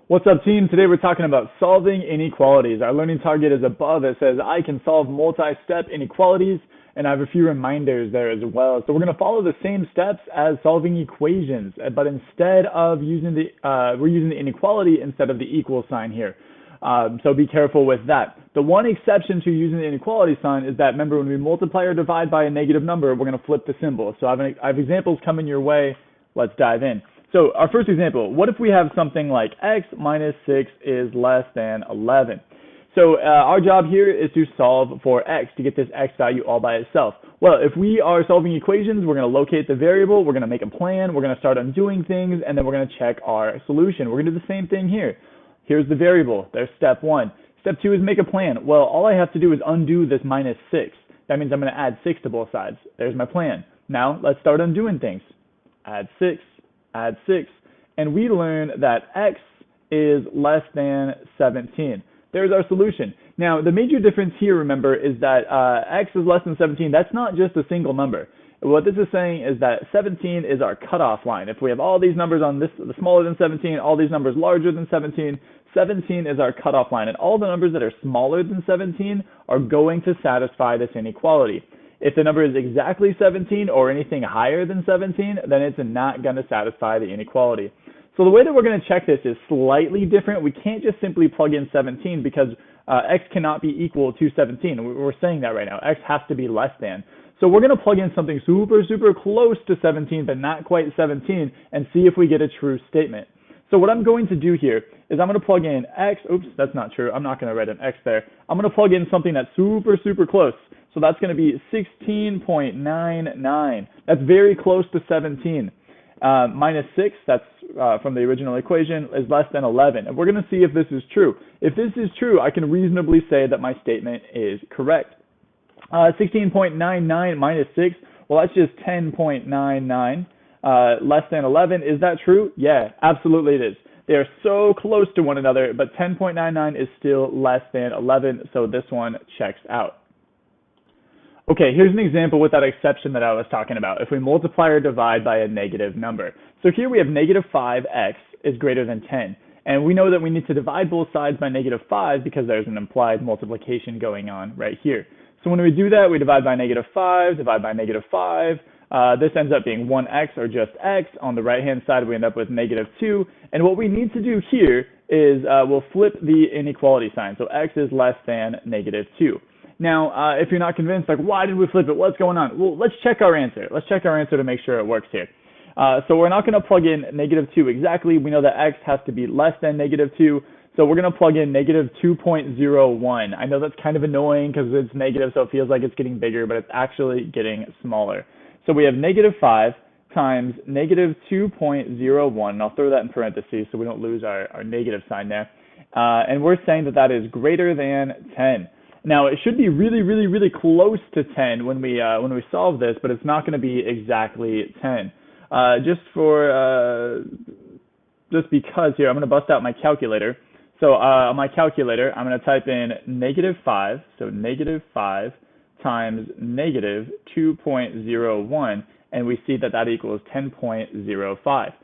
What's up, team? Today we're talking about solving inequalities. Our learning target is above. It says I can solve multi-step inequalities, and I have a few reminders there as well. So we're going to follow the same steps as solving equations, but instead of using we're using the inequality instead of the equal sign here. So be careful with that. The one exception to using the inequality sign is that, remember, when we multiply or divide by a negative number, we're going to flip the symbol. So I have examples coming your way. Let's dive in. So our first example, what if we have something like x minus 6 is less than 11? So our job here is to solve for x, to get this x value all by itself. Well, if we are solving equations, we're going to locate the variable, we're going to make a plan, we're going to start undoing things, and then we're going to check our solution. We're going to do the same thing here. Here's the variable. There's step 1. Step 2 is make a plan. Well, all I have to do is undo this minus 6. That means I'm going to add 6 to both sides. There's my plan. Now, let's start undoing things. Add 6. Add 6, and we learn that x is less than 17. There's our solution. Now, the major difference here, remember, is that x is less than 17. That's not just a single number. What this is saying is that 17 is our cutoff line. If we have all these numbers on this smaller than 17, all these numbers larger than 17, 17 is our cutoff line, and all the numbers that are smaller than 17 are going to satisfy this inequality. If the number is exactly 17 or anything higher than 17, then it's not going to satisfy the inequality. So the way that we're going to check this is slightly different. We can't just simply plug in 17 because x cannot be equal to 17. We're saying that right now. X has to be less than. So we're going to plug in something super close to 17, but not quite 17, and see if we get a true statement. So what I'm going to do here is I'm going to plug in x. Oops, that's not true. I'm not going to write an x there. I'm going to plug in something that's super close. So that's going to be 16.99. That's very close to 17. Minus 6, that's from the original equation, is less than 11. And we're going to see if this is true. If this is true, I can reasonably say that my statement is correct. 16.99 minus 6, well, that's just 10.99. Less than 11, is that true? Yeah, absolutely it is. They are so close to one another, but 10.99 is still less than 11, so this one checks out. Okay, here's an example with that exception that I was talking about. If we multiply or divide by a negative number. So here we have negative 5x is greater than 10. And we know that we need to divide both sides by negative 5 because there's an implied multiplication going on right here. So when we do that, we divide by negative 5, divide by negative 5. This ends up being 1x or just x. On the right-hand side, we end up with negative 2. And what we need to do here is we'll flip the inequality sign. So x is less than negative 2. Now, if you're not convinced, like, why did we flip it? What's going on? Well, let's check our answer. Let's check our answer to make sure it works here. So we're not going to plug in negative 2 exactly. We know that x has to be less than negative 2. So we're going to plug in negative 2.01. I know that's kind of annoying because it's negative, so it feels like it's getting bigger, but it's actually getting smaller. So we have negative 5 times negative 2.01. And I'll throw that in parentheses so we don't lose our negative sign there. And we're saying that that is greater than 10. Now, it should be really close to 10 when we solve this, but it's not going to be exactly 10. Just because here, I'm going to bust out my calculator. So on my calculator, I'm going to type in negative 5, so negative 5 times negative 2.01, and we see that that equals 10.05.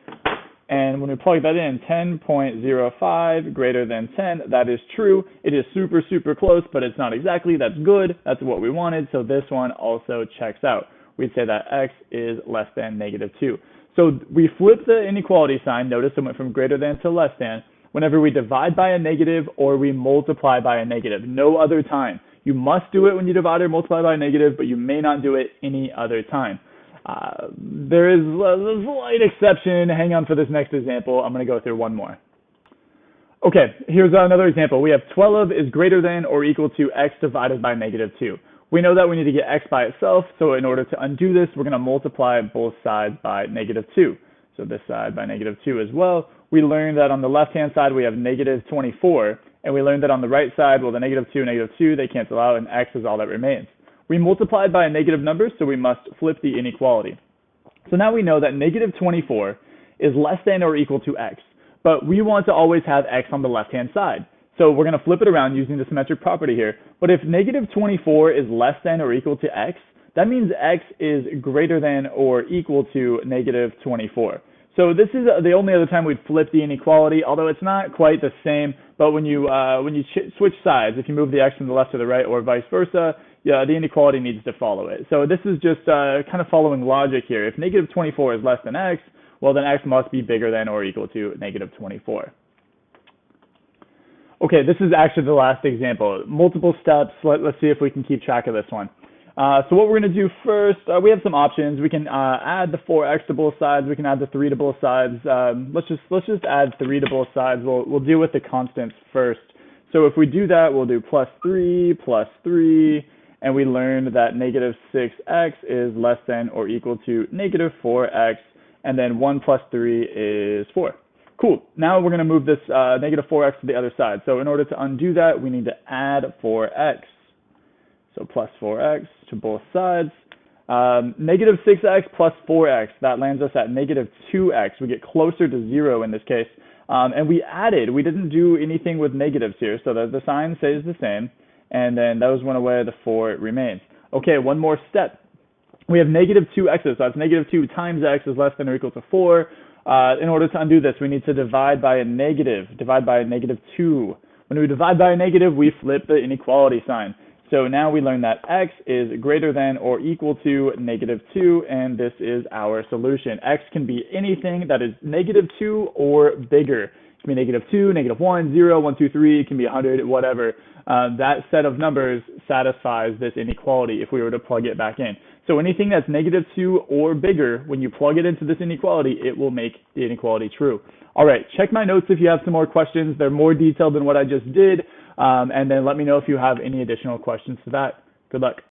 And when we plug that in, 10.05 greater than 10, that is true. It is super close, but it's not exactly. That's good. That's what we wanted. So this one also checks out. We'd say that x is less than negative 2. So we flip the inequality sign. Notice it went from greater than to less than whenever we divide by a negative or we multiply by a negative. No other time. You must do it when you divide or multiply by a negative, but you may not do it any other time. There is a slight exception. Hang on for this next example. I'm going to go through one more. Okay, here's another example. We have 12 is greater than or equal to x divided by negative 2. We know that we need to get x by itself, so in order to undo this, we're going to multiply both sides by negative 2. So this side by negative 2 as well. We learned that on the left-hand side we have negative 24, and we learned that on the right side, well, the negative 2, they cancel out, and x is all that remains. We multiplied by a negative number, so we must flip the inequality. So now we know that negative 24 is less than or equal to x, but we want to always have x on the left-hand side. So we're going to flip it around using the symmetric property here. But if negative 24 is less than or equal to x, that means x is greater than or equal to negative 24. So this is the only other time we'd flip the inequality, although it's not quite the same. But when you switch sides, if you move the x from the left to the right or vice versa, yeah, the inequality needs to follow it. So this is just kind of following logic here. If negative 24 is less than x, well then x must be bigger than or equal to negative 24. Okay, this is actually the last example. Multiple steps. Let's see if we can keep track of this one. So what we're going to do first, we have some options. We can add the 4x to both sides. We can add the 3 to both sides. Let's just add 3 to both sides. We'll deal with the constants first. So if we do that, we'll do plus 3, and we learned that negative 6x is less than or equal to negative 4x, and then 1 plus 3 is 4. Cool. Now we're going to move this negative 4x to the other side. So in order to undo that, we need to add 4x. So plus 4x to both sides. Negative 6x plus 4x, that lands us at negative 2x. We get closer to 0 in this case. And we didn't do anything with negatives here, so the sign stays the same. And then those went away, the 4 remains. Okay, one more step. We have negative 2x's, so that's negative 2 times x is less than or equal to 4. In order to undo this, we need to divide by a negative 2. When we divide by a negative, we flip the inequality sign. So now we learn that x is greater than or equal to negative 2, and this is our solution. X can be anything that is negative 2 or bigger. It can be negative 2, negative 1, 0, 1, 2, 3, it can be 100, whatever. That set of numbers satisfies this inequality if we were to plug it back in. So anything that's negative 2 or bigger, when you plug it into this inequality, it will make the inequality true. All right, check my notes if you have some more questions. They're more detailed than what I just did. And then let me know if you have any additional questions to that. Good luck.